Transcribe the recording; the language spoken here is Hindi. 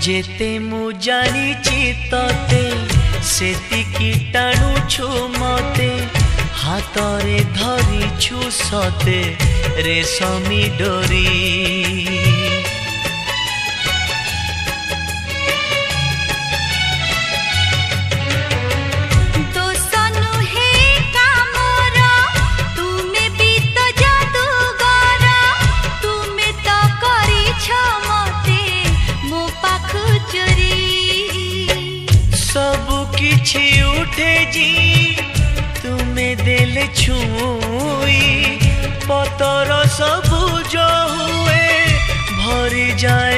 जेते मु जानिची तते सेतिकी टाणुछु मते हातरे धरिछु सते रेशमी डोरी। किछि उठे जी तुम्हें देले छुई पतर सबुज हुए भरी जाए